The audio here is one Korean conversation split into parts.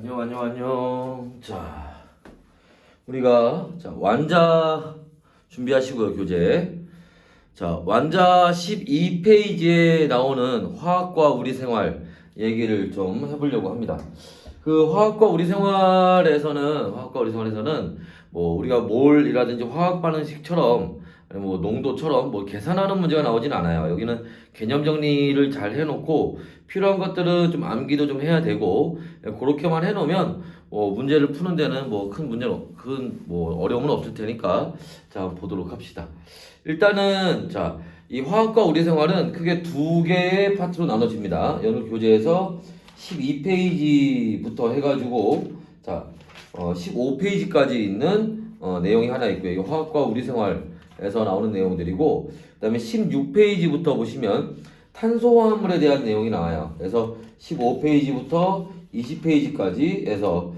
안녕. 자, 우리가 완자 준비하시고요, 교재. 자, 완자 12페이지에 나오는 화학과 우리 생활 얘기를 좀 해보려고 합니다. 그 화학과 우리 생활에서는 뭐 우리가 몰이라든지 화학 반응식처럼 아니면 뭐 농도처럼 뭐 계산하는 문제가 나오진 않아요. 여기는 개념 정리를 잘 해놓고 필요한 것들은 좀 암기도 좀 해야 되고 그렇게만 해놓으면 문제를 푸는 데는 뭐 큰 문제는 큰 뭐 어려움은 없을 테니까 자 보도록 합시다. 일단은 자 이 화학과 우리 생활은 크게 두 개의 파트로 나눠집니다. 여느 교재에서 12페이지부터 해가지고 자 15페이지까지 있는 내용이 하나 있고요. 이거 화학과 우리 생활에서 나오는 내용들이고 그 다음에 16페이지부터 보시면 탄소화합물에 대한 내용이 나와요. 그래서 15페이지부터 20페이지까지 해서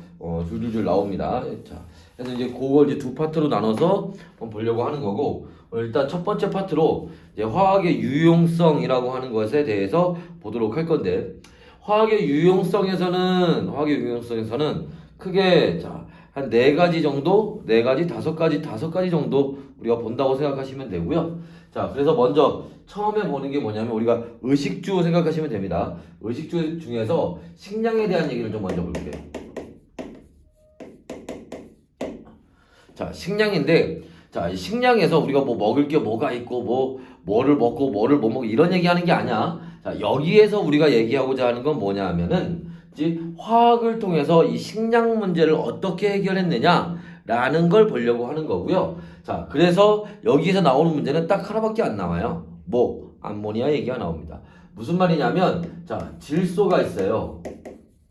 줄줄줄 나옵니다. 자, 그래서 이제 그걸 이제 두 파트로 나눠서 한번 보려고 하는 거고 일단 첫 번째 파트로 이제 화학의 유용성이라고 하는 것에 대해서 보도록 할 건데 화학의 유용성에서는 크게 자, 한 네 가지 정도, 다섯 가지 정도 우리가 본다고 생각하시면 되고요. 자, 그래서 먼저 처음에 보는 게 뭐냐면 우리가 의식주 생각하시면 됩니다. 의식주 중에서 식량에 대한 얘기를 좀 먼저 볼게요. 자, 식량인데 자, 이 식량에서 우리가 뭐 먹을 게 뭐가 있고 뭐를 먹고 뭐를 못 먹고 이런 얘기하는 게 아니야. 자, 여기에서 우리가 얘기하고자 하는 건 뭐냐 하면은 이제 화학을 통해서 이 식량 문제를 어떻게 해결했느냐라는 걸 보려고 하는 거고요. 자, 그래서 여기에서 나오는 문제는 딱 하나밖에 안 나와요. 뭐 암모니아 얘기가 나옵니다. 무슨 말이냐면 자, 질소가 있어요.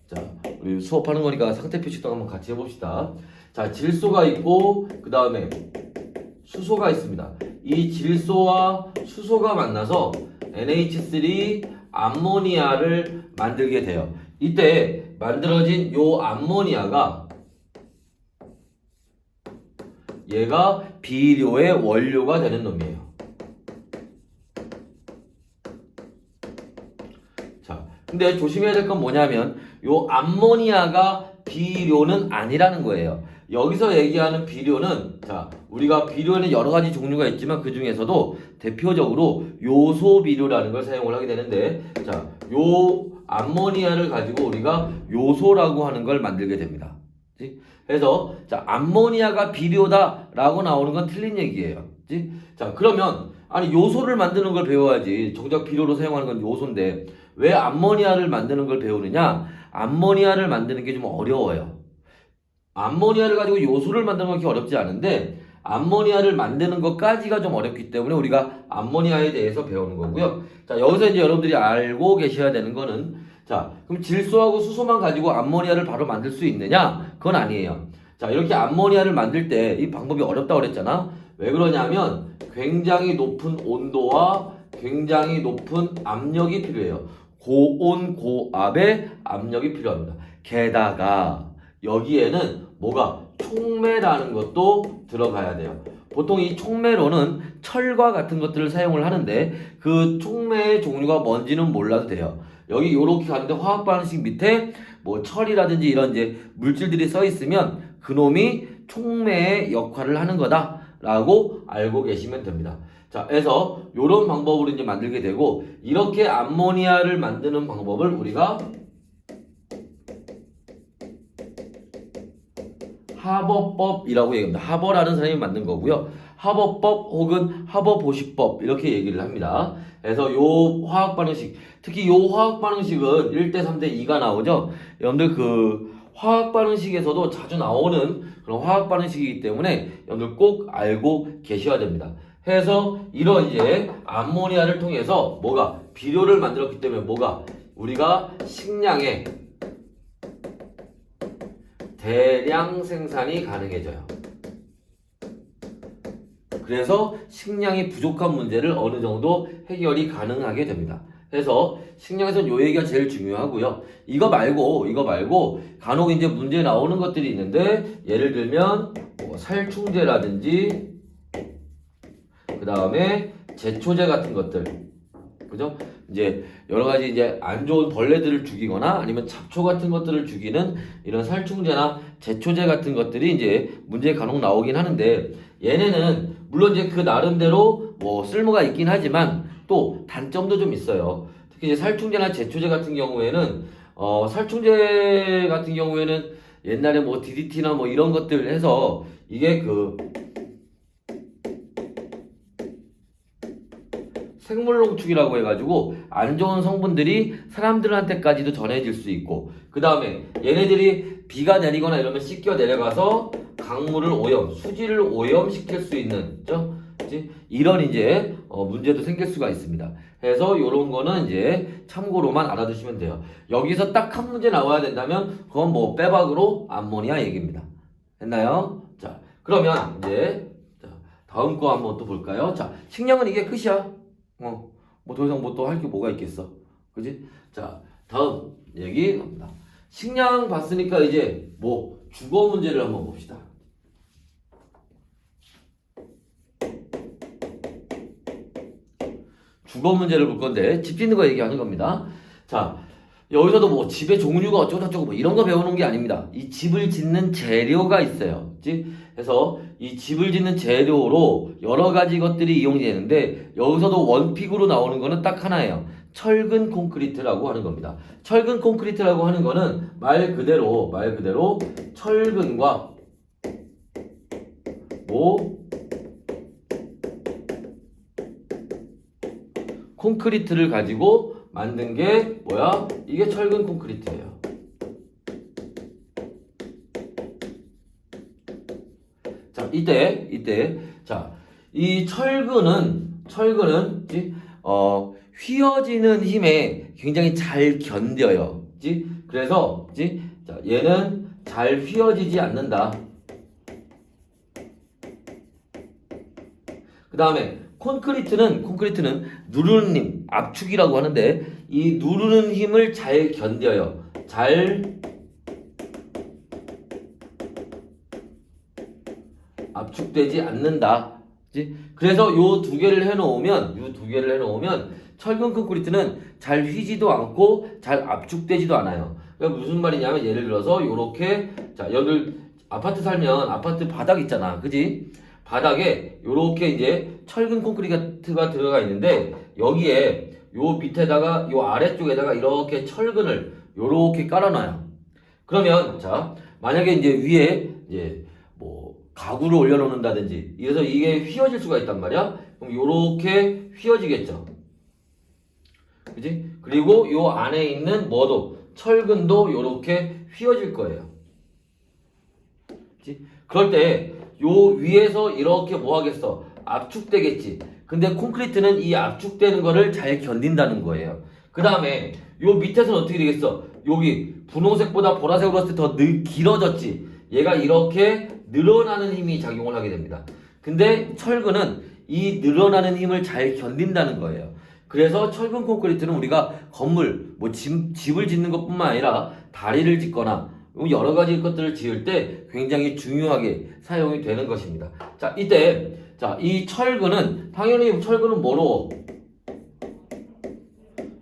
자, 우리 수업하는 거니까 상태 표시도 한번 같이 해봅시다. 자, 질소가 있고 그 다음에 수소가 있습니다. 이 질소와 수소가 만나서 NH3 암모니아를 만들게 돼요. 이때 만들어진 요 암모니아가 얘가 비료의 원료가 되는 놈이에요. 자, 근데 조심해야 될 건 뭐냐면 요 암모니아가 비료는 아니라는 거예요. 여기서 얘기하는 비료는 자, 우리가 비료에는 여러 가지 종류가 있지만 그 중에서도 대표적으로 요소 비료라는 걸 사용을 하게 되는데 자, 요 암모니아를 가지고 우리가 요소라고 하는 걸 만들게 됩니다. 그래서 자, 암모니아가 비료다라고 나오는 건 틀린 얘기예요. 자, 그러면 아니 요소를 만드는 걸 배워야지. 정작 비료로 사용하는 건 요소인데 왜 암모니아를 만드는 걸 배우느냐? 암모니아를 만드는 게 좀 어려워요. 암모니아를 가지고 요소를 만드는 건 그렇게 어렵지 않은데 암모니아를 만드는 것까지가 좀 어렵기 때문에 우리가 암모니아에 대해서 배우는 거고요. 자, 여기서 이제 여러분들이 알고 계셔야 되는 거는 자, 그럼 질소하고 수소만 가지고 암모니아를 바로 만들 수 있느냐? 그건 아니에요. 자, 이렇게 암모니아를 만들 때 이 방법이 어렵다고 그랬잖아. 왜 그러냐면 굉장히 높은 온도와 굉장히 높은 압력이 필요해요. 고온 고압의 압력이 필요합니다. 게다가 여기에는 뭐가 촉매라는 것도 들어가야 돼요. 보통 이 촉매로는 철과 같은 것들을 사용을 하는데 그 촉매의 종류가 뭔지는 몰라도 돼요. 여기 이렇게 가는데 화학 반응식 밑에 뭐 철이라든지 이런 이제 물질들이 써 있으면 그놈이 촉매의 역할을 하는 거다라고 알고 계시면 됩니다. 자, 그래서 이런 방법으로 이제 만들게 되고 이렇게 암모니아를 만드는 방법을 우리가 하버법이라고 얘기합니다. 하버라는 사람이 만든 거고요. 하버법 혹은 하버보시법 이렇게 얘기를 합니다. 그래서 요 화학 반응식, 특히 요 화학 반응식은 1대 3대 2가 나오죠. 여러분들 그 화학 반응식에서도 자주 나오는 그런 화학 반응식이기 때문에 여러분들 꼭 알고 계셔야 됩니다. 해서 이런 이제 암모니아를 통해서 뭐가 비료를 만들었기 때문에 뭐가 우리가 식량의 대량 생산이 가능해져요. 그래서 식량이 부족한 문제를 어느 정도 해결이 가능하게 됩니다. 그래서 식량에서는 요 얘기가 제일 중요하고요. 이거 말고 간혹 이제 문제 나오는 것들이 있는데 예를 들면 뭐 살충제라든지 그 다음에 제초제 같은 것들 그죠? 이제 여러 가지 이제 안 좋은 벌레들을 죽이거나 아니면 잡초 같은 것들을 죽이는 이런 살충제나 제초제 같은 것들이 이제 문제에 간혹 나오긴 하는데 얘네는 물론 이제 그 나름대로 뭐 쓸모가 있긴 하지만 또 단점도 좀 있어요. 특히 이제 살충제나 제초제 같은 경우에는 살충제 같은 경우에는 옛날에 뭐 DDT나 뭐 이런 것들 해서 이게 그 생물농축이라고 해가지고 안 좋은 성분들이 사람들한테까지도 전해질 수 있고 그 다음에 얘네들이 비가 내리거나 이러면 씻겨 내려가서 강물을 오염, 수지를 오염시킬 수 있는 그죠? 이런 이제 문제도 생길 수가 있습니다. 그래서 이런 거는 이제 참고로만 알아두시면 돼요. 여기서 딱 한 문제 나와야 된다면 그건 뭐 빼박으로 암모니아 얘기입니다. 됐나요? 자, 그러면 이제 다음 거 한번 또 볼까요? 자, 식량은 이게 끝이야. 뭐 더 이상 뭐 또 할 게 뭐가 있겠어. 그지? 자, 다음 얘기 갑니다. 식량 봤으니까 이제 뭐 주거 문제를 한번 봅시다. 주거 문제를 볼 건데 집 짓는 거 얘기하는 겁니다. 자, 여기서도 뭐 집의 종류가 어쩌고저쩌고 뭐 이런 거 배우는 게 아닙니다. 이 집을 짓는 재료가 있어요. 그치? 그래서 이 집을 짓는 재료로 여러 가지 것들이 이용되는데 여기서도 원픽으로 나오는 거는 딱 하나예요. 철근 콘크리트라고 하는 겁니다. 철근 콘크리트라고 하는 거는 말 그대로 철근과 콘크리트를 가지고 만든 게 뭐야? 이게 철근 콘크리트예요. 자, 이때 자, 이 철근은 휘어지는 힘에 굉장히 잘 견뎌요. 그래서 자, 얘는 잘 휘어지지 않는다. 그 다음에 콘크리트는 누르는 힘, 압축이라고 하는데 이 누르는 힘을 잘 견뎌요. 잘 압축되지 않는다. 그래서 요 두 개를 해놓으면 철근 콘크리트는 잘 휘지도 않고 잘 압축되지도 않아요. 그러니까 무슨 말이냐면 예를 들어서 요렇게 자, 여기 아파트 살면 아파트 바닥 있잖아. 그지? 바닥에 요렇게 이제 철근 콘크리트가 들어가 있는데 여기에 요 밑에다가 요 아래쪽에다가 이렇게 철근을 요렇게 깔아놔요. 그러면 자, 만약에 이제 위에 이제 뭐 가구를 올려놓는다든지 이래서 이게 휘어질 수가 있단 말이야. 그럼 요렇게 휘어지겠죠. 그지? 그리고 요 안에 있는 뭐도 철근도 요렇게 휘어질 거예요. 그지? 그럴 때 요 위에서 이렇게 뭐 하겠어? 압축되겠지. 근데 콘크리트는 이 압축되는 거를 잘 견딘다는 거예요. 그 다음에 요 밑에서는 어떻게 되겠어? 여기 분홍색보다 보라색으로 봤을 때 더 길어졌지. 얘가 이렇게 늘어나는 힘이 작용을 하게 됩니다. 근데 철근은 이 늘어나는 힘을 잘 견딘다는 거예요. 그래서 철근 콘크리트는 우리가 건물, 뭐 집을 짓는 것뿐만 아니라 다리를 짓거나 여러 가지 것들을 지을 때 굉장히 중요하게 사용이 되는 것입니다. 자, 이때 자, 이 철근은 당연히 철근은 뭐로?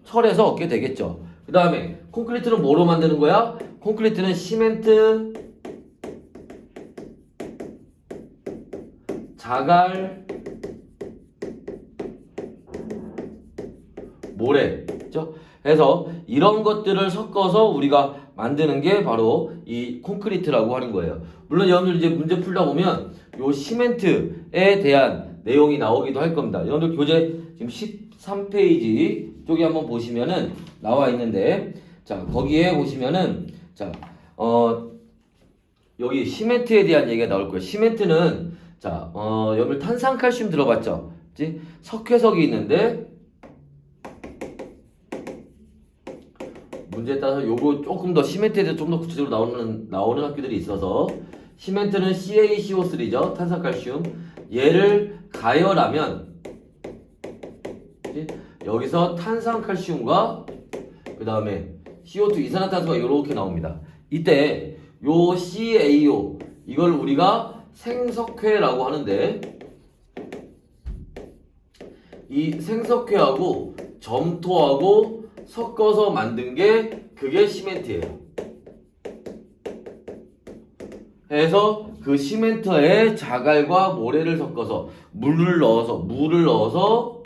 철에서 얻게 되겠죠. 그 다음에 콘크리트는 뭐로 만드는 거야? 콘크리트는 시멘트, 자갈, 모래, 그렇죠? 그래서 이런 것들을 섞어서 우리가 만드는 게 바로 이 콘크리트라고 하는 거예요. 물론 여러분들 이제 문제 풀다 보면 요 시멘트에 대한 내용이 나오기도 할 겁니다. 여러분들 교재 지금 13페이지 쪽에 한번 보시면은 나와 있는데, 자, 거기에 보시면은, 자, 여기 시멘트에 대한 얘기가 나올 거예요. 시멘트는, 자, 여러분들 탄산칼슘 들어봤죠? 그치? 석회석이 있는데, 문제에 따라서 요거 조금 더 시멘트에 대해서 좀 더 구체적으로 나오는 학교들이 있어서 시멘트는 CaCO3죠. 탄산칼슘. 얘를 가열하면 여기서 탄산칼슘과 그 다음에 CO2 이산화탄소가 이렇게 나옵니다. 이때 요 CaO 이걸 우리가 생석회라고 하는데 이 생석회하고 점토하고 섞어서 만든 게 그게 시멘트예요. 그래서 그 시멘트에 자갈과 모래를 섞어서 물을 넣어서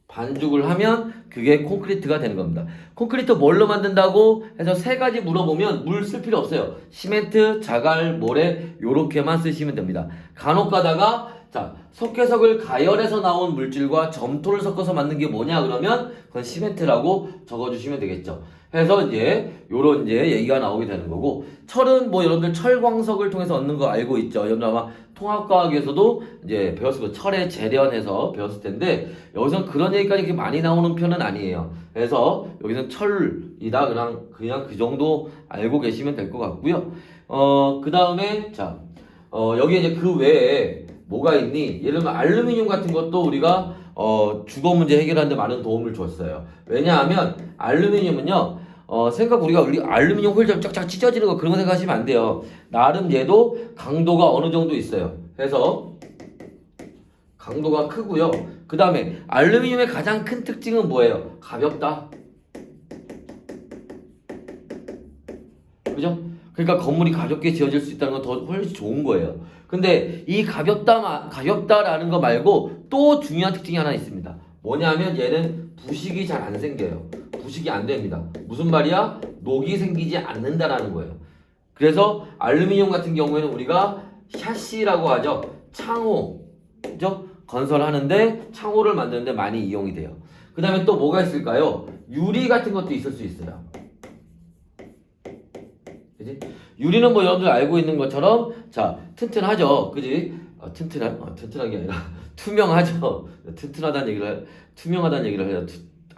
반죽을 하면 그게 콘크리트가 되는 겁니다. 콘크리트 뭘로 만든다고 해서 세 가지 물어보면 물 쓸 필요 없어요. 시멘트, 자갈, 모래 요렇게만 쓰시면 됩니다. 간혹 가다가 자, 석회석을 가열해서 나온 물질과 점토를 섞어서 만든 게 뭐냐 그러면 그건 시멘트라고 적어주시면 되겠죠. 해서 이제 요런 이제 얘기가 나오게 되는 거고, 철은 뭐 여러분들 철광석을 통해서 얻는 거 알고 있죠. 여러분들 아마 통합과학에서도 이제 배웠을 거 철에 재련해서 배웠을 텐데 여기서는 그런 얘기까지 그렇게 많이 나오는 편은 아니에요. 그래서 여기서는 철이다 그냥 그 정도 알고 계시면 될 것 같고요. 그 다음에 자 여기 이제 그 외에 뭐가 있니? 예를 들면 알루미늄 같은 것도 우리가 주거 문제 해결하는데 많은 도움을 줬어요. 왜냐하면 알루미늄은요 생각 우리가 알루미늄 홀 쫙쫙 찢어지는 거 그런 거 생각하시면 안 돼요. 나름 얘도 강도가 어느 정도 있어요. 그래서 강도가 크고요. 그 다음에 알루미늄의 가장 큰 특징은 뭐예요? 가볍다. 그죠? 그러니까 건물이 가볍게 지어질 수 있다는 건 더 훨씬 좋은 거예요. 근데 이 가볍다라는 거 말고 또 중요한 특징이 하나 있습니다. 뭐냐면 얘는 부식이 잘 안 생겨요. 부식이 안 됩니다. 무슨 말이야? 녹이 생기지 않는다라는 거예요. 그래서 알루미늄 같은 경우에는 우리가 샤시라고 하죠. 창호, 그죠? 건설하는데 창호를 만드는데 많이 이용이 돼요. 그 다음에 또 뭐가 있을까요? 유리 같은 것도 있을 수 있어요. 그지? 유리는 뭐 여러분들 알고 있는 것처럼 자 튼튼하죠, 그지? 튼튼한 게 아니라 투명하죠. 투명하다는 얘기를 해요.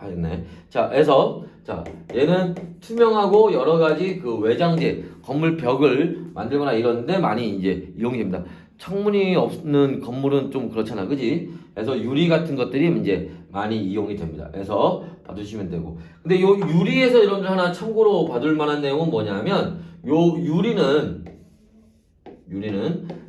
했네. 자, 그래서 자 얘는 투명하고 여러 가지 그 외장재, 건물 벽을 만들거나 이런데 많이 이제 이용이 됩니다. 창문이 없는 건물은 좀 그렇잖아, 그지? 그래서 유리 같은 것들이 이제 많이 이용이 됩니다. 그래서 봐주시면 되고. 근데 요 유리에서 여러분들 하나 참고로 봐둘 만한 내용은 뭐냐면 요 유리는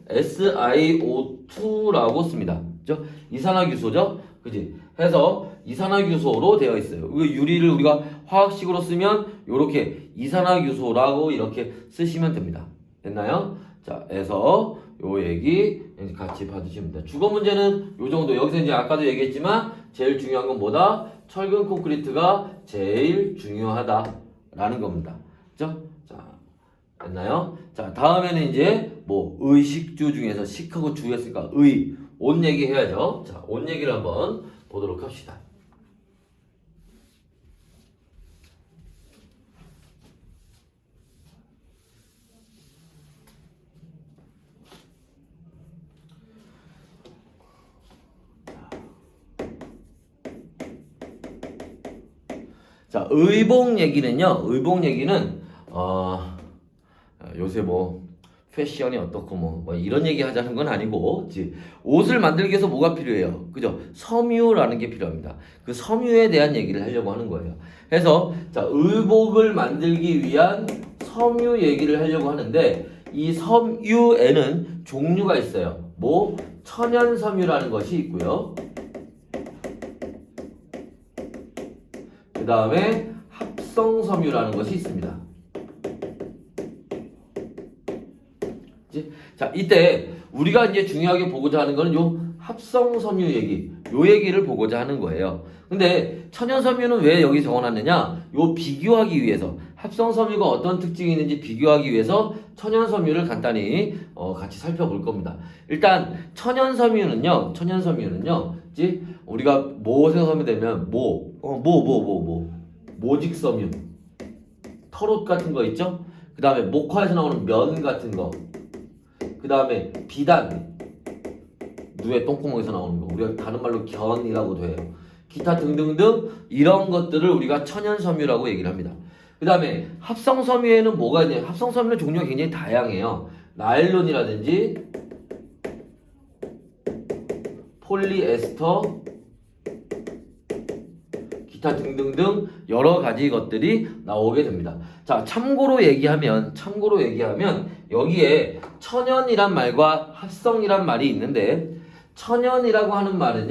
SiO2라고 씁니다. 그죠? 이산화규소죠? 그지? 해서 이산화규소로 되어 있어요. 그 유리를 우리가 화학식으로 쓰면 요렇게 이산화규소라고 이렇게 쓰시면 됩니다. 됐나요? 자, 해서 요 얘기 같이 봐주시면 됩니다. 주거 문제는 요 정도. 여기서 이제 아까도 얘기했지만 제일 중요한 건 뭐다? 철근 콘크리트가 제일 중요하다라는 겁니다. 그죠? 자, 됐나요? 자, 다음에는 이제 뭐 의식주 중에서 식하고 주였으니까 옷 얘기 해야죠. 자, 옷 얘기를 한번 보도록 합시다. 자, 의복 얘기는 요새 뭐 패션이 어떻고 뭐 이런 얘기 하자는 건 아니고 옷을 만들기 위해서 뭐가 필요해요? 그죠? 섬유라는 게 필요합니다. 그 섬유에 대한 얘기를 하려고 하는 거예요. 그래서 자, 의복을 만들기 위한 섬유 얘기를 하려고 하는데 이 섬유에는 종류가 있어요. 뭐 천연 섬유라는 것이 있고요. 그 다음에 합성 섬유라는 것이 있습니다. 자, 이때 우리가 이제 중요하게 보고자 하는 거는 요 합성 섬유 얘기, 요 얘기를 보고자 하는 거예요. 근데 천연 섬유는 왜 여기 적어놨느냐? 요 비교하기 위해서 합성 섬유가 어떤 특징이 있는지 비교하기 위해서 천연 섬유를 간단히 같이 살펴볼 겁니다. 일단 천연 섬유는요, 우리가 뭐 생각하면 되면 모직 섬유, 털옷 같은 거 있죠? 그 다음에 목화에서 나오는 면 같은 거. 그 다음에 비단, 누에 똥구멍에서 나오는 거, 우리가 다른 말로 견이라고도 해요. 기타 등등등 이런 것들을 우리가 천연섬유라고 얘기를 합니다. 그 다음에 합성섬유에는 뭐가 있냐면 합성섬유는 종류가 굉장히 다양해요. 나일론이라든지 폴리에스터, 기타 등등등 여러 가지 것들이 나오게 됩니다. 자, 참고로 얘기하면 여기에 천연이란 말과 합성이란 말이 있는데 천연이라고 하는 말은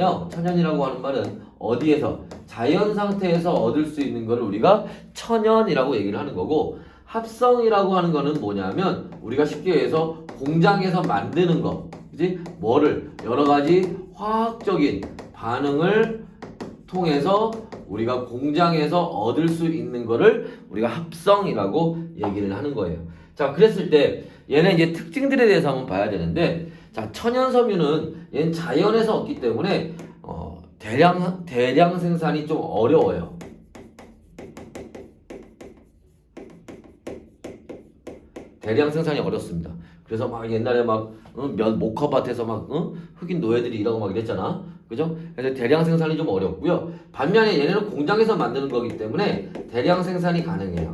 어디에서? 자연 상태에서 얻을 수 있는 걸 우리가 천연이라고 얘기를 하는 거고, 합성이라고 하는 거는 뭐냐면 우리가 쉽게 얘기해서 공장에서 만드는 거, 그지? 뭐를 여러 가지 화학적인 반응을 통해서 우리가 공장에서 얻을 수 있는 거를 우리가 합성이라고 얘기를 하는 거예요. 자, 그랬을 때 얘는 이제 특징들에 대해서 한번 봐야 되는데, 자, 천연 섬유는 얘는 자연에서 얻기 때문에 대량 생산이 좀 어려워요. 대량 생산이 어렵습니다. 그래서 막 옛날에 막 목화밭에서 막 흑인 노예들이 일하고 막 이랬잖아. 그죠? 그래서 대량 생산이 좀 어렵고요. 반면에 얘네는 공장에서 만드는 거기 때문에 대량 생산이 가능해요.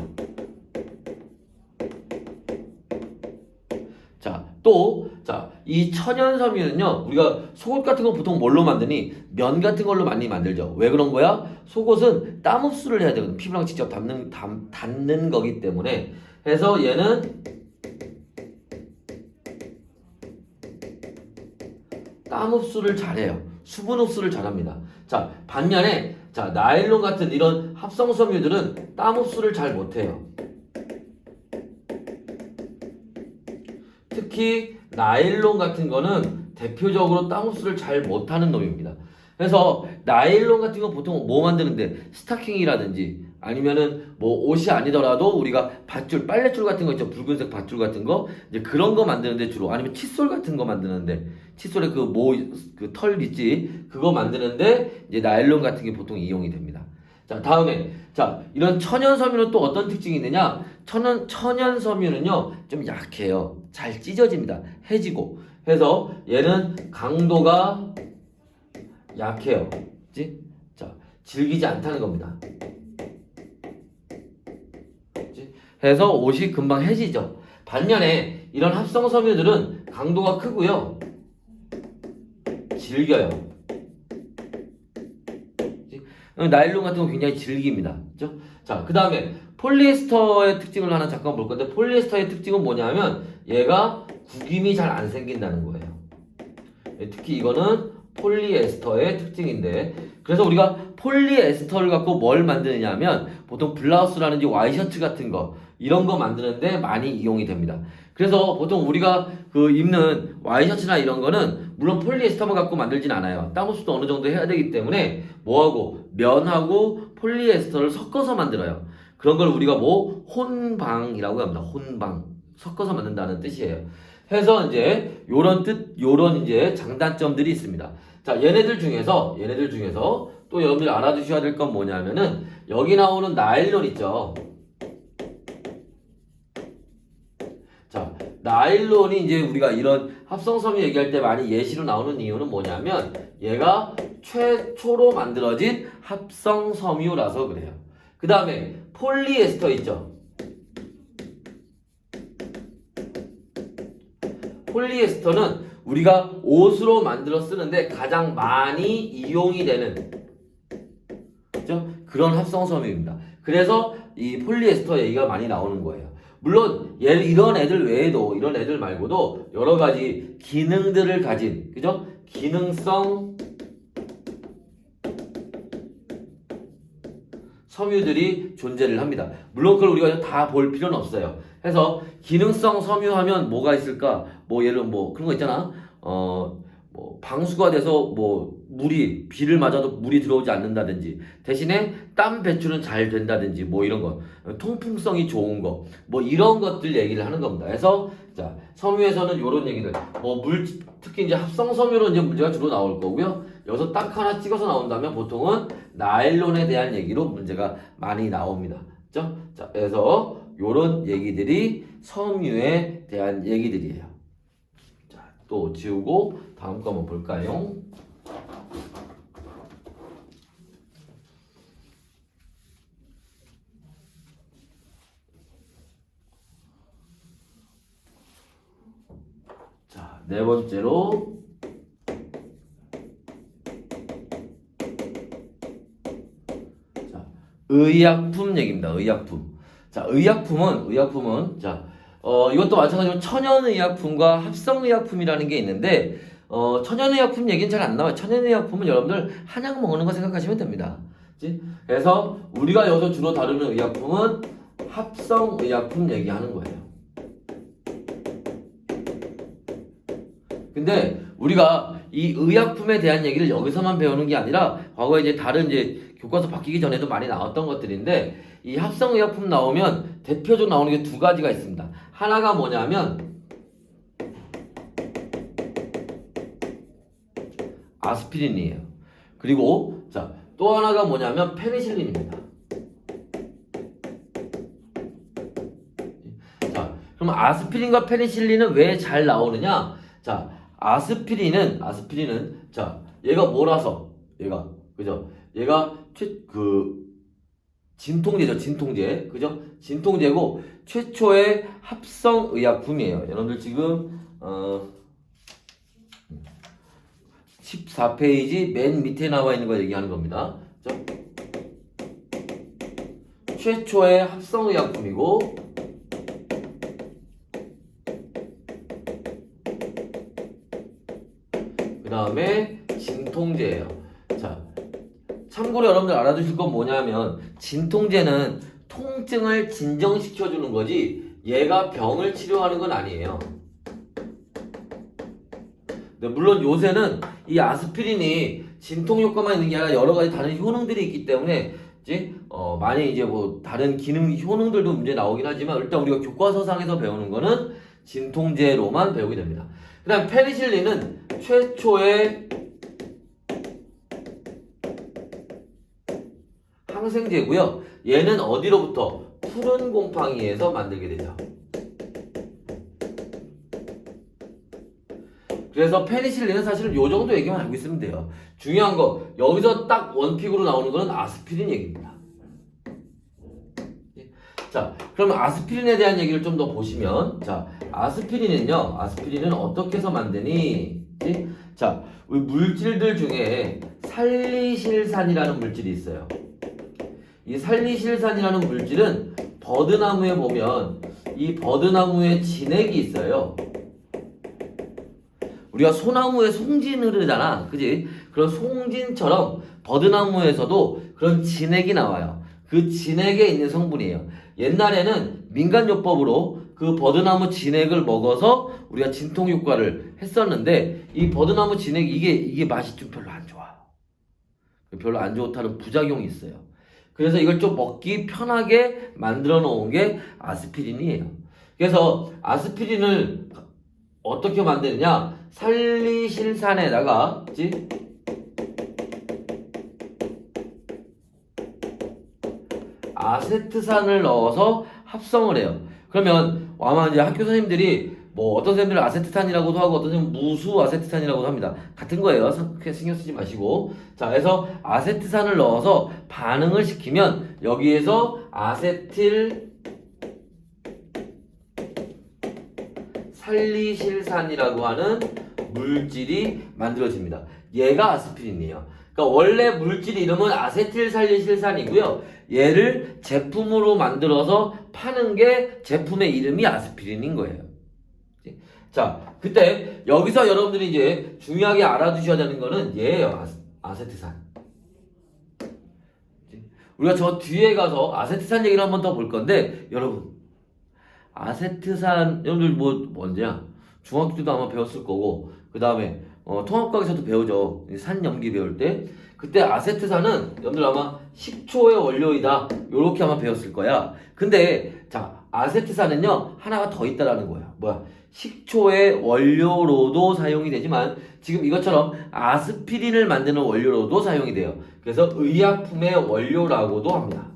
자, 이 천연 섬유는요, 우리가 속옷 같은 거 보통 뭘로 만드니? 면 같은 걸로 많이 만들죠. 왜 그런 거야? 속옷은 땀 흡수를 해야 되거든. 피부랑 직접 닿는 거기 때문에. 해서 얘는 땀 흡수를 잘해요. 수분 흡수를 잘합니다. 자, 반면에 나일론 같은 이런 합성 섬유들은 땀 흡수를 잘 못해요. 특히 나일론 같은 거는 대표적으로 땀 흡수를 잘 못하는 놈입니다. 그래서 나일론 같은 거 보통 뭐 만드는데, 스타킹이라든지 아니면은 뭐 옷이 아니더라도 우리가 밧줄, 빨랫줄 같은 거 있죠. 붉은색 밧줄 같은 거, 이제 그런 거 만드는데 주로, 아니면 칫솔 같은 거 만드는데, 칫솔에 그 털 있지, 그거 만드는데 이제 나일론 같은 게 보통 이용이 됩니다. 자, 다음에 이런 천연 섬유는 또 어떤 특징이 있느냐? 천연 섬유는요 좀 약해요. 잘 찢어집니다. 해지고. 해서 얘는 강도가 약해요. 그치? 자, 질기지 않다는 겁니다. 그치? 해서 옷이 금방 해지죠. 반면에 이런 합성 섬유들은 강도가 크고요, 질겨요. 그치? 나일론 같은 건 굉장히 질깁니다. 그죠? 자, 그 다음에 폴리에스터의 특징을 하나 잠깐 볼 건데, 폴리에스터의 특징은 뭐냐면 얘가 구김이 잘 안 생긴다는 거예요. 특히 이거는 폴리에스터의 특징인데, 그래서 우리가 폴리에스터를 갖고 뭘 만드느냐 하면 보통 블라우스라든지 와이셔츠 같은 거, 이런 거 만드는데 많이 이용이 됩니다. 그래서 보통 우리가 입는 와이셔츠나 이런 거는 물론 폴리에스터만 갖고 만들진 않아요. 땀 흡수도 어느 정도 해야 되기 때문에 뭐하고, 면하고 폴리에스터를 섞어서 만들어요. 그런 걸 우리가 혼방이라고 합니다. 혼방. 섞어서 만든다는 뜻이에요. 해서 이제 요런 이제 장단점들이 있습니다. 자, 얘네들 중에서 또 여러분들이 알아두셔야 될 건 뭐냐면은, 여기 나오는 나일론 있죠. 자, 나일론이 이제 우리가 이런 합성섬유 얘기할 때 많이 예시로 나오는 이유는 뭐냐면, 얘가 최초로 만들어진 합성섬유라서 그래요. 그 다음에 폴리에스터 있죠. 폴리에스터는 우리가 옷으로 만들어 쓰는데 가장 많이 이용이 되는, 그죠? 그런 합성섬유입니다. 그래서 이 폴리에스터 얘기가 많이 나오는 거예요. 물론 이런 애들 외에도, 이런 애들 말고도 여러 가지 기능들을 가진, 그죠? 기능성 섬유들이 존재를 합니다. 물론 그걸 우리가 다 볼 필요는 없어요. 해서 기능성 섬유 하면 뭐가 있을까? 예를 그런 거 있잖아. 방수가 돼서 비를 맞아도 물이 들어오지 않는다든지, 대신에 땀 배출은 잘 된다든지, 이런 거, 통풍성이 좋은 거, 이런 것들 얘기를 하는 겁니다. 그래서 섬유에서는 이런 얘기들, 특히 이제 합성 섬유로 이제 문제가 주로 나올 거고요. 여기서 딱 하나 찍어서 나온다면 보통은 나일론에 대한 얘기로 문제가 많이 나옵니다. 그죠? 자, 그래서 이런 얘기들이 섬유에 대한 얘기들이에요. 자, 또 지우고 다음 거 한번 볼까요? 자, 네 번째로 의약품 얘기입니다. 의약품. 자, 의약품은 이것도 마찬가지로 천연의약품과 합성의약품이라는 게 있는데, 천연의약품 얘기는 잘 안 나와요. 천연의약품은 여러분들 한약 먹는 거 생각하시면 됩니다. 그치? 그래서 우리가 여기서 주로 다루는 의약품은 합성의약품 얘기하는 거예요. 근데 우리가 이 의약품에 대한 얘기를 여기서만 배우는 게 아니라 과거에 이제 다른 이제 교과서 바뀌기 전에도 많이 나왔던 것들인데 이 합성의약품 나오면 대표적으로 나오는 게 두 가지가 있습니다. 하나가 뭐냐면 아스피린이에요. 그리고 자, 또 하나가 뭐냐면 페니실린입니다. 자, 그럼 아스피린과 페니실린은 왜 잘 나오느냐? 자, 아스피린은 자, 얘가 뭐라서 그죠? 얘가 진통제죠, 진통제. 그죠? 진통제고 최초의 합성의약품이에요. 여러분들 지금 14페이지 맨 밑에 나와 있는 거 얘기하는 겁니다. 그죠? 최초의 합성의약품이고 그 다음에 진통제예요. 자, 참고로 여러분들 알아두실 건 뭐냐면 진통제는 통증을 진정시켜주는 거지 얘가 병을 치료하는 건 아니에요. 네, 물론 요새는 이 아스피린이 진통 효과만 있는 게 아니라 여러 가지 다른 효능들이 있기 때문에 많이 이제 뭐 다른 기능 효능들도 문제 나오긴 하지만 일단 우리가 교과서상에서 배우는 거는 진통제로만 배우게 됩니다. 그 다음 페니실린은 최초의 항생제고요. 얘는 어디로부터? 푸른 곰팡이에서 만들게 되죠. 그래서 페니실린은 사실은 요 정도 얘기만 알고 있으면 돼요. 중요한 거 여기서 딱 원픽으로 나오는 거는 아스피린 얘기입니다. 자, 그럼 아스피린에 대한 얘기를 좀 더 보시면 자, 아스피린은 어떻게 해서 만드니? 자, 우리 물질들 중에 살리실산이라는 물질이 있어요. 이 살리실산이라는 물질은 버드나무에 보면 이 버드나무에 진액이 있어요. 우리가 소나무에 송진 흐르잖아, 그지? 그런 송진처럼 버드나무에서도 그런 진액이 나와요. 그 진액에 있는 성분이에요. 옛날에는 민간요법으로 그 버드나무 진액을 먹어서 우리가 진통 효과를 했었는데 이 버드나무 진액 이게 맛이 좀 별로 안 좋아요. 별로 안 좋다는 부작용이 있어요. 그래서 이걸 좀 먹기 편하게 만들어 놓은 게 아스피린이에요. 그래서 아스피린을 어떻게 만드느냐? 살리실산에다가 아세트산을 넣어서 합성을 해요. 그러면 아마 이제 학교 선생님들이 뭐 어떤 선생님들은 아세트산이라고도 하고 어떤 선생님은 무수 아세트산이라고도 합니다. 같은 거예요. 크게 신경 쓰지 마시고. 자, 그래서 아세트산을 넣어서 반응을 시키면 여기에서 아세틸 살리실산이라고 하는 물질이 만들어집니다. 얘가 아스피린이에요. 그러니까 원래 물질 이름은 아세틸살리실산이고요. 얘를 제품으로 만들어서 파는 게 제품의 이름이 아스피린인 거예요. 자, 그때 여기서 여러분들이 이제 중요하게 알아두셔야 되는 거는 얘예요. 아세트산. 우리가 저 뒤에 가서 아세트산 얘기를 한번 더 볼 건데 여러분 아세트산 여러분들 뭐 언제야? 중학교 때도 아마 배웠을 거고 그 다음에 통합과학에서도 배우죠. 산염기 배울 때 그때 아세트산은 여러분들 아마 식초의 원료이다 요렇게 아마 배웠을 거야. 근데 자, 아세트산은요 하나가 더 있다라는 거야. 뭐야? 식초의 원료로도 사용이 되지만 지금 이것처럼 아스피린을 만드는 원료로도 사용이 돼요. 그래서 의약품의 원료라고도 합니다.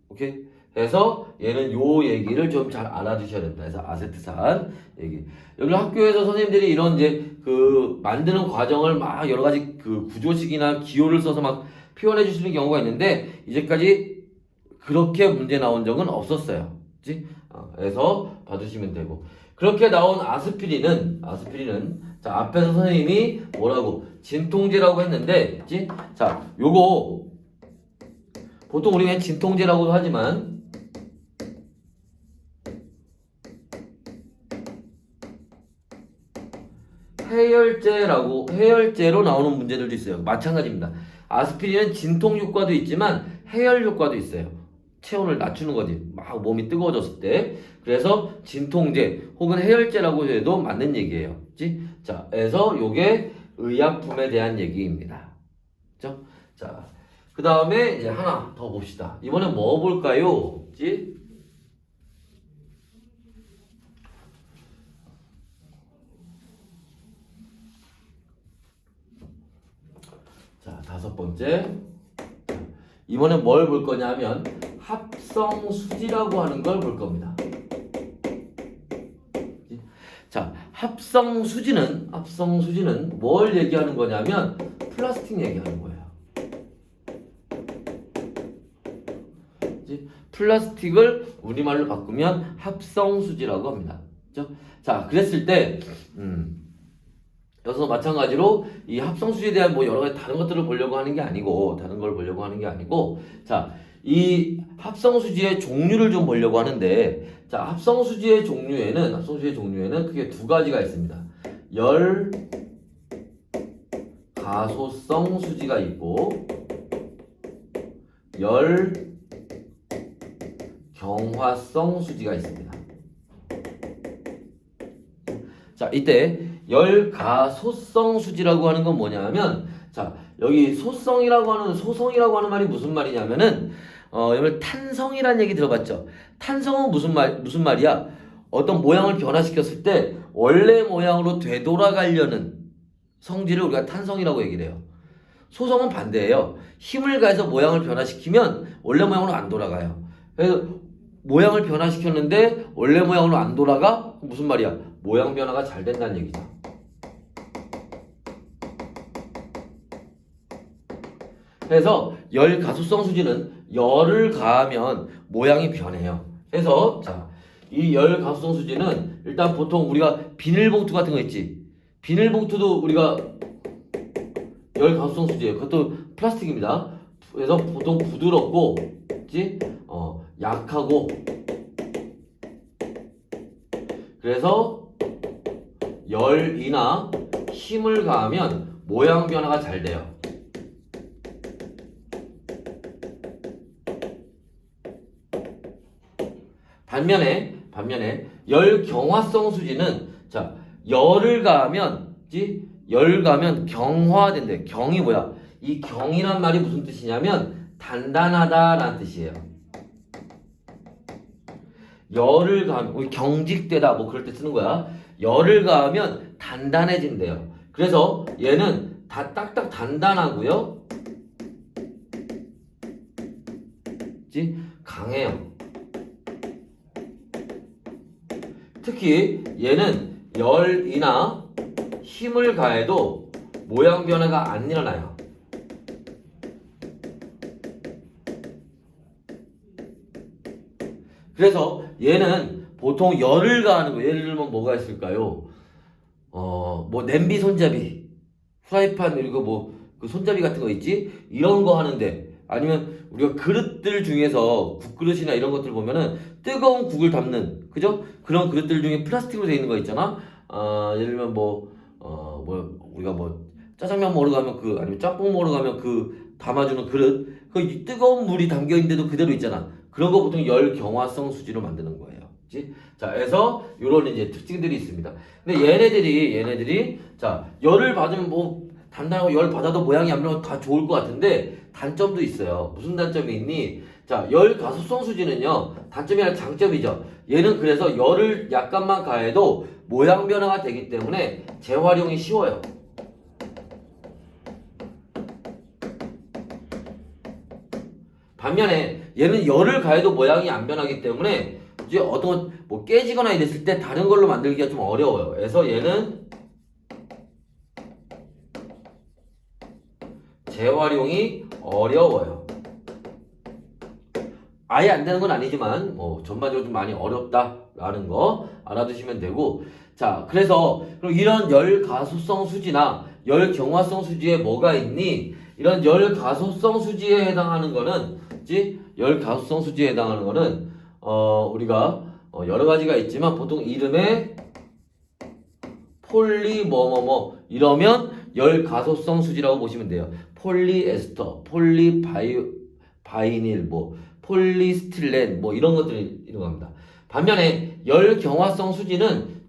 오케이? 그래서 얘는 요 얘기를 좀 잘 알아두셔야 된다. 그래서 아세트산 얘기. 여기 학교에서 선생님들이 이런 이제 그 만드는 과정을 막 여러 가지 그 구조식이나 기호를 써서 막 표현해 주시는 경우가 있는데 이제까지 그렇게 문제 나온 적은 없었어요. 그치? 그래서 봐주시면 되고. 그렇게 나온 아스피린은 자, 앞에서 선생님이 뭐라고 진통제라고 했는데, 그치? 자, 요거 보통 우리가 진통제라고도 하지만 해열제로 나오는 문제들도 있어요. 마찬가지입니다. 아스피린은 진통 효과도 있지만 해열 효과도 있어요. 체온을 낮추는 거지. 막 몸이 뜨거워졌을 때. 그래서 진통제 혹은 해열제라고 해도 맞는 얘기예요. 그치? 자, 그래서 요게 의약품에 대한 얘기입니다. 그죠? 자, 그 다음에 이제 하나 더 봅시다. 이번엔 뭐 볼까요? 그치? 자, 다섯 번째. 이번엔 뭘 볼 거냐 하면 합성수지라고 하는 걸 볼 겁니다. 자, 합성수지는 뭘 얘기하는 거냐면 플라스틱 얘기하는 거예요. 플라스틱을 우리말로 바꾸면 합성수지라고 합니다. 그렇죠? 자, 그랬을 때 여기서 마찬가지로 이 합성수지에 대한 뭐 여러 가지 다른 것들을 보려고 하는 게 아니고 자, 이 합성수지의 종류를 좀 보려고 하는데 자, 합성수지의 종류에는 크게 두 가지가 있습니다. 열 가소성 수지가 있고 열 경화성 수지가 있습니다. 자, 이때 열가소성 수지라고 하는 건 뭐냐면 자, 여기 소성이라고 하는 말이 무슨 말이냐면은 여러분 탄성이라는 얘기 들어봤죠? 탄성은 무슨 말이야? 어떤 모양을 변화시켰을 때 원래 모양으로 되돌아가려는 성질을 우리가 탄성이라고 얘기를 해요. 소성은 반대예요. 힘을 가해서 모양을 변화시키면 원래 모양으로 안 돌아가요. 그래서 모양을 변화시켰는데 원래 모양으로 안 돌아가? 무슨 말이야? 모양 변화가 잘 된다는 얘기죠. 그래서 열 가소성 수지는 열을 가하면 모양이 변해요. 그래서 자, 이 열 가소성 수지는 일단 보통 우리가 비닐봉투 같은 거 있지. 비닐봉투도 우리가 열 가소성 수지예요. 그것도 플라스틱입니다. 그래서 보통 부드럽고, 그치? 약하고. 그래서 열이나 힘을 가하면 모양 변화가 잘 돼요. 반면에 열경화성 수지는 자, 열을 가하면 경화된대. 경이 뭐야? 이 경이란 말이 무슨 뜻이냐면 단단하다라는 뜻이에요. 열을 가하면 경직되다 뭐 그럴 때 쓰는 거야. 열을 가하면 단단해진대요. 그래서 얘는 다 딱딱 단단하고요. 강해요. 특히 얘는 열이나 힘을 가해도 모양 변화가 안 일어나요. 그래서 얘는 보통 열을 가하는 거, 예를 들면 뭐가 있을까요? 뭐 냄비 손잡이, 프라이팬 이거 뭐 그 손잡이 같은 거 있지? 이런 거 하는데 아니면 우리가 그릇들 중에서 국그릇이나 이런 것들 보면은 뜨거운 국을 담는 그죠? 그런 그릇들 중에 플라스틱으로 되어 있는 거 있잖아. 예를 들면 우리가 뭐 짜장면 먹으러 가면 아니면 짬뽕 먹으러 가면 담아주는 그릇 그 뜨거운 물이 담겨 있는데도 그대로 있잖아. 그런 거 보통 열 경화성 수지로 만드는 거예요. 그치? 자, 그래서 요런 이제 특징들이 있습니다. 근데 얘네들이 자, 열을 받으면 뭐 단단하고 열 받아도 모양이 안 변하고 다 좋을 것 같은데 단점도 있어요. 무슨 단점이 있니? 자, 열 가소성 수지는요, 단점이 아니라 장점이죠. 얘는 그래서 열을 약간만 가해도 모양 변화가 되기 때문에 재활용이 쉬워요. 반면에 얘는 열을 가해도 모양이 안 변하기 때문에 이제 어떤 뭐 깨지거나 이랬을 때 다른 걸로 만들기가 좀 어려워요. 그래서 얘는 재활용이 어려워요. 아예 안 되는 건 아니지만 뭐 전반적으로 좀 많이 어렵다라는 거 알아두시면 되고, 자, 그래서 그럼 이런 열 가소성 수지나 열 경화성 수지에 뭐가 있니? 이런 열 가소성 수지에 해당하는 거는 열 가소성 수지에 해당하는 거는 우리가 여러 가지가 있지만 보통 이름에 폴리 뭐뭐뭐 이러면 열 가소성 수지라고 보시면 돼요. 폴리에스터, 바이닐, 뭐 폴리스틸렌 뭐 이런 것들이 이런 겁니다. 반면에 열 경화성 수지는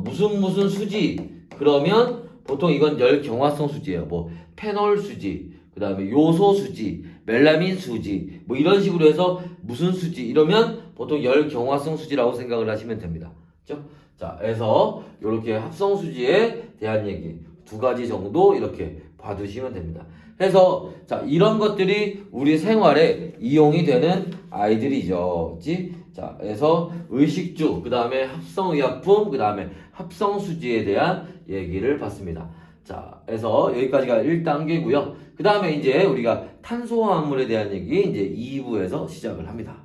무슨 수지 그러면 보통 이건 열 경화성 수지예요. 뭐 페놀 수지, 그 다음에 요소 수지, 멜라민 수지 뭐 이런 식으로 해서 무슨 수지 이러면 보통 열 경화성 수지라고 생각을 하시면 됩니다. 그렇죠? 자, 그래서 이렇게 합성 수지에 대한 얘기 두 가지 정도 이렇게 봐두시면 됩니다. 해서 자, 이런 것들이 우리 생활에 이용이 되는 아이들이죠. 그치? 자, 그래서 의식주, 그 다음에 합성의약품, 그 다음에 합성수지에 대한 얘기를 봤습니다. 자, 그래서 여기까지가 1단계고요. 그 다음에 이제 우리가 탄소화합물에 대한 얘기 이제 2부에서 시작을 합니다.